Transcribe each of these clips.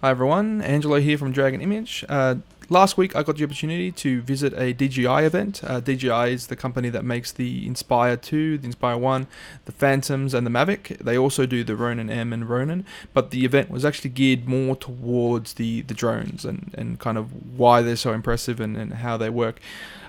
Hi everyone, Angelo here from Dragon Image. Last week I got the opportunity to visit a DJI event. DJI is the company that makes the Inspire 2, the Inspire 1, the Phantoms and the Mavic. They also do the Ronin M and Ronin, but the event was actually geared more towards the drones and kind of why they're so impressive and how they work.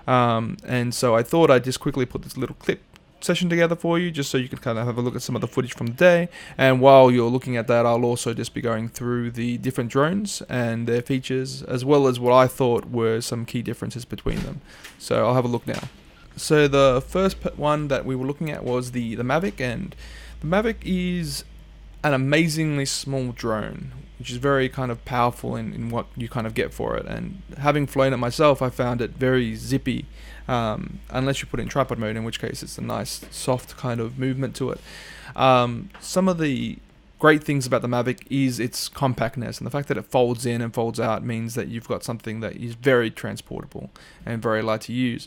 And so I thought I'd just quickly put this little clip session together for you just so you can kind of have a look at some of the footage from the day, and while you're looking at that I'll also just be going through the different drones and their features as well as what I thought were some key differences between them. So I'll have a look now. So the first one that we were looking at was the Mavic, and the Mavic is an amazingly small drone, which is very kind of powerful in what you kind of get for it. And having flown it myself, I found it very zippy, unless you put it in tripod mode, in which case it's a nice soft kind of movement to it. Some of the great things about the Mavic is its compactness, and the fact that it folds in and folds out means that you've got something that is very transportable and very light to use.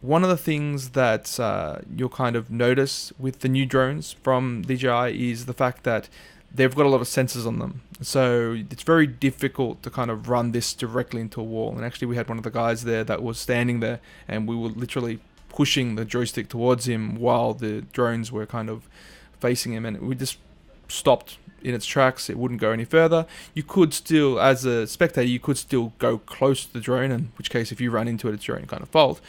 One of the things that you'll kind of notice with the new drones from DJI is the fact that they've got a lot of sensors on them. So it's very difficult to kind of run this directly into a wall. And actually we had one of the guys there that was standing there and we were literally pushing the joystick towards him while the drones were kind of facing him, and we just stopped in its tracks. It wouldn't go any further. You could still, as a spectator, you could still go close to the drone, in which case if you run into it, it's drone kind of fold.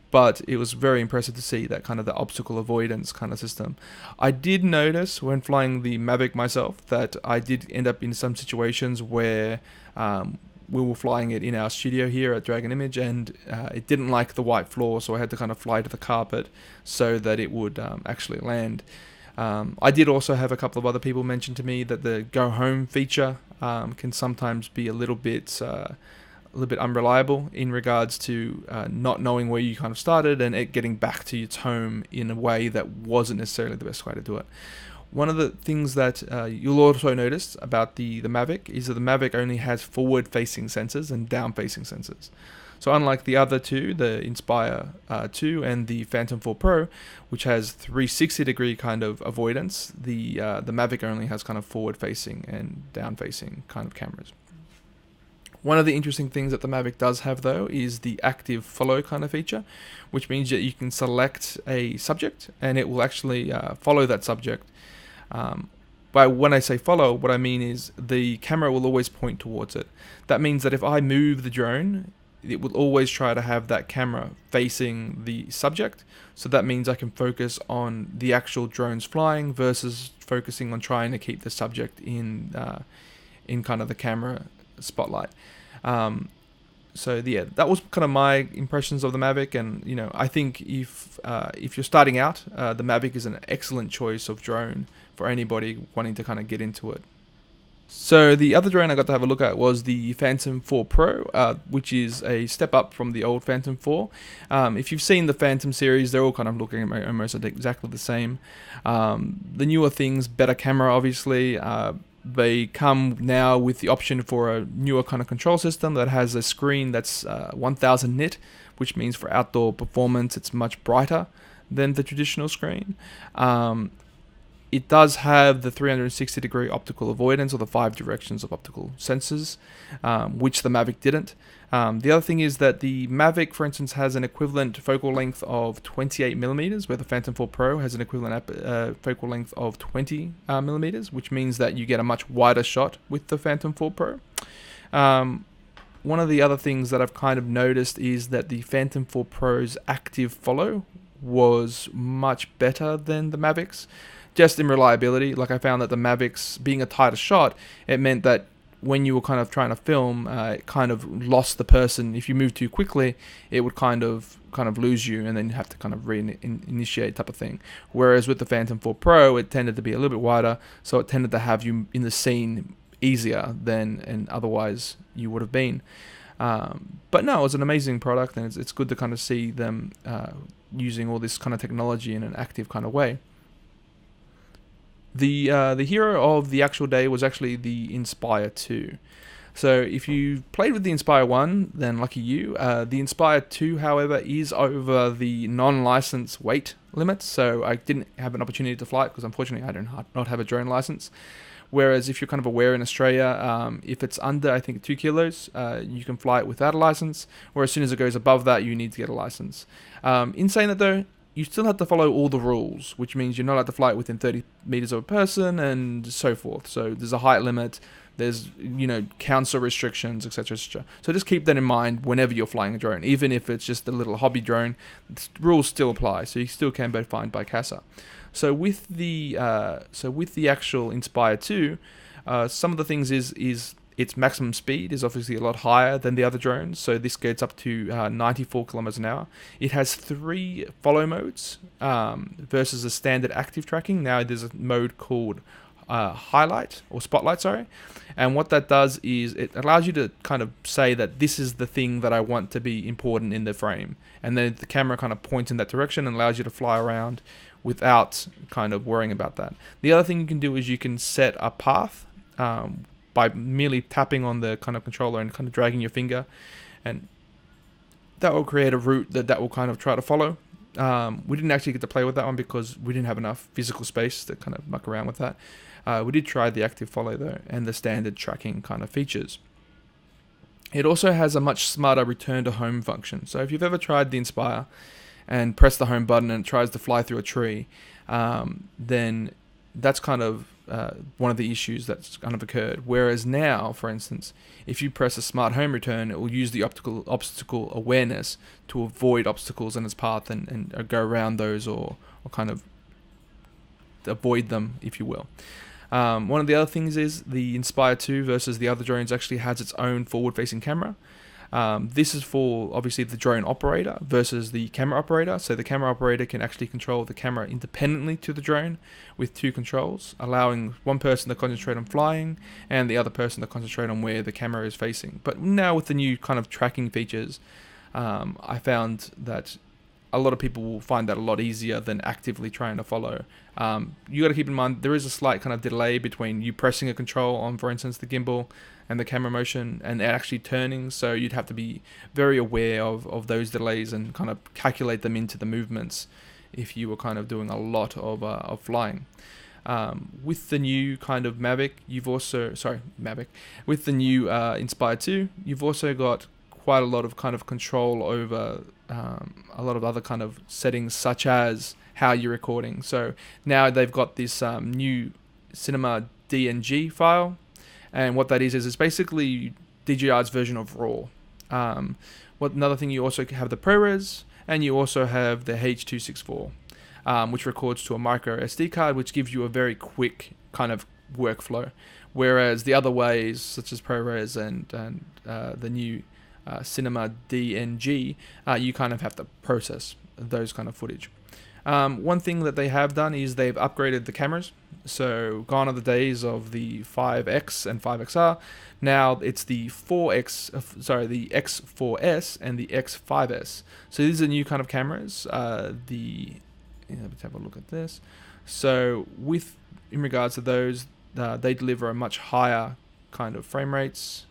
But it was very impressive to see that kind of the obstacle avoidance kind of system. I did notice when flying the Mavic myself that I did end up in some situations where we were flying it in our studio here at Dragon Image, and it didn't like the white floor, so I had to kind of fly to the carpet so that it would actually land. I did also have a couple of other people mention to me that the go home feature can sometimes be a little bit unreliable in regards to not knowing where you kind of started and it getting back to its home in a way that wasn't necessarily the best way to do it. One of the things that you'll also notice about the Mavic is that the Mavic only has forward-facing sensors and down-facing sensors. So unlike the other two, the Inspire 2 and the Phantom 4 Pro, which has 360-degree kind of avoidance, the Mavic only has kind of forward-facing and down-facing kind of cameras. One of the interesting things that the Mavic does have, though, is the active follow kind of feature, which means that you can select a subject and it will actually follow that subject. But when I say follow, what I mean is the camera will always point towards it. That means that if I move the drone, it will always try to have that camera facing the subject. So that means I can focus on the actual drones flying versus focusing on trying to keep the subject in kind of the camera spotlight. So yeah, that was kind of my impressions of the Mavic, and I think if you're starting out, the Mavic is an excellent choice of drone for anybody wanting to kind of get into it. So the other drone I got to have a look at was the Phantom 4 Pro, which is a step up from the old Phantom 4. If you've seen the Phantom series, they're all kind of looking almost exactly the same. The newer things, better camera obviously. They come now with the option for a newer kind of control system that has a screen that's 1000 nit, which means for outdoor performance it's much brighter than the traditional screen. It does have the 360-degree optical avoidance, or the 5 directions of optical sensors, which the Mavic didn't. The other thing is that the Mavic, for instance, has an equivalent focal length of 28mm, where the Phantom 4 Pro has an equivalent focal length of 20mm, which means that you get a much wider shot with the Phantom 4 Pro. One of the other things that I've kind of noticed is that the Phantom 4 Pro's active follow was much better than the Mavic's. Just in reliability, like I found that the Mavics, being a tighter shot, it meant that when you were kind of trying to film, it kind of lost the person. If you moved too quickly, it would kind of lose you, and then you have to kind of reinitiate type of thing. Whereas with the Phantom 4 Pro, it tended to be a little bit wider, so it tended to have you in the scene easier than and otherwise you would have been. But no, it was an amazing product, and it's good to kind of see them using all this kind of technology in an active kind of way. The hero of the actual day was actually the Inspire 2. So if you played with the Inspire 1, then lucky you. The Inspire 2, however, is over the non-license weight limit, so I didn't have an opportunity to fly it because unfortunately I do not have a drone license. Whereas if you're kind of aware in Australia, if it's under, I think, 2 kilos, you can fly it without a license, or as soon as it goes above that, you need to get a license. In saying that though, you still have to follow all the rules, which means you're not allowed to fly it within 30 meters of a person and so forth. So there's a height limit, there's, council restrictions, etc., etc. So just keep that in mind whenever you're flying a drone, even if it's just a little hobby drone, rules still apply, so you still can be fined by CASA. So with the actual Inspire 2, some of the things is its maximum speed is obviously a lot higher than the other drones. So this gets up to 94 kilometers an hour. It has 3 follow modes versus a standard active tracking. Now there's a mode called highlight or spotlight, sorry. And what that does is it allows you to kind of say that this is the thing that I want to be important in the frame. And then the camera kind of points in that direction and allows you to fly around without kind of worrying about that. The other thing you can do is you can set a path by merely tapping on the kind of controller and kind of dragging your finger, and that will create a route that will kind of try to follow. We didn't actually get to play with that one because we didn't have enough physical space to kind of muck around with that. We did try the active follow though, and the standard tracking kind of features. It also has a much smarter return to home function. So if you've ever tried the Inspire and press the home button and it tries to fly through a tree, then that's kind of one of the issues that's kind of occurred. Whereas now, for instance, if you press a smart home return, it will use the obstacle awareness to avoid obstacles in its path and go around those or kind of avoid them, if you will. One of the other things is the Inspire 2 versus the other drones actually has its own forward-facing camera. This is for obviously the drone operator versus the camera operator. So the camera operator can actually control the camera independently to the drone with 2 controls, allowing one person to concentrate on flying and the other person to concentrate on where the camera is facing. But now with the new kind of tracking features, I found that a lot of people will find that a lot easier than actively trying to follow. You got to keep in mind there is a slight kind of delay between you pressing a control on, for instance, the gimbal and the camera motion and actually turning, so you'd have to be very aware of those delays and kind of calculate them into the movements if you were kind of doing a lot of flying. With the new kind of with the new Inspire 2, you've also got quite a lot of kind of control over a lot of other kind of settings, such as how you're recording. So now they've got this new Cinema DNG file, and what that is it's basically DJI's version of RAW. Another thing, you also have the ProRes, and you also have the H.264, which records to a micro SD card, which gives you a very quick kind of workflow. Whereas the other ways, such as ProRes and the new Cinema DNG, you kind of have to process those kind of footage. One thing that they have done is they've upgraded the cameras. So gone are the days of the 5X and 5XR. Now it's the the X4S and the X5S. So these are new kind of cameras. Let's have a look at this. So in regards to those, they deliver a much higher kind of frame rates.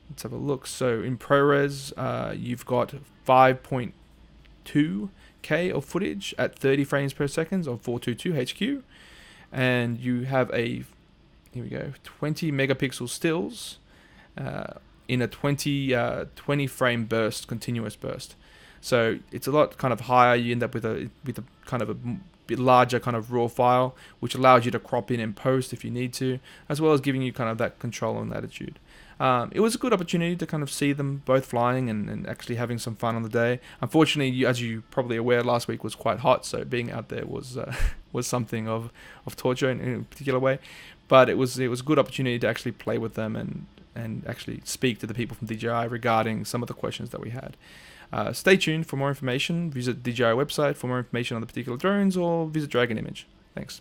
Let's have a look. So in ProRes, you've got 5.2K of footage at 30 frames per second of 422 HQ, and you have 20 megapixel stills in a 20 frame burst, continuous burst. So it's a lot kind of higher. You end up with a kind of a bit larger kind of raw file, which allows you to crop in and post if you need to, as well as giving you kind of that control and latitude. It was a good opportunity to kind of see them both flying and actually having some fun on the day. Unfortunately, as you probably aware, last week was quite hot, so being out there was something of torture in a particular way. But it was a good opportunity to actually play with them and actually speak to the people from DJI regarding some of the questions that we had. Stay tuned for more information. Visit DJI website for more information on the particular drones, or visit Dragon Image. Thanks.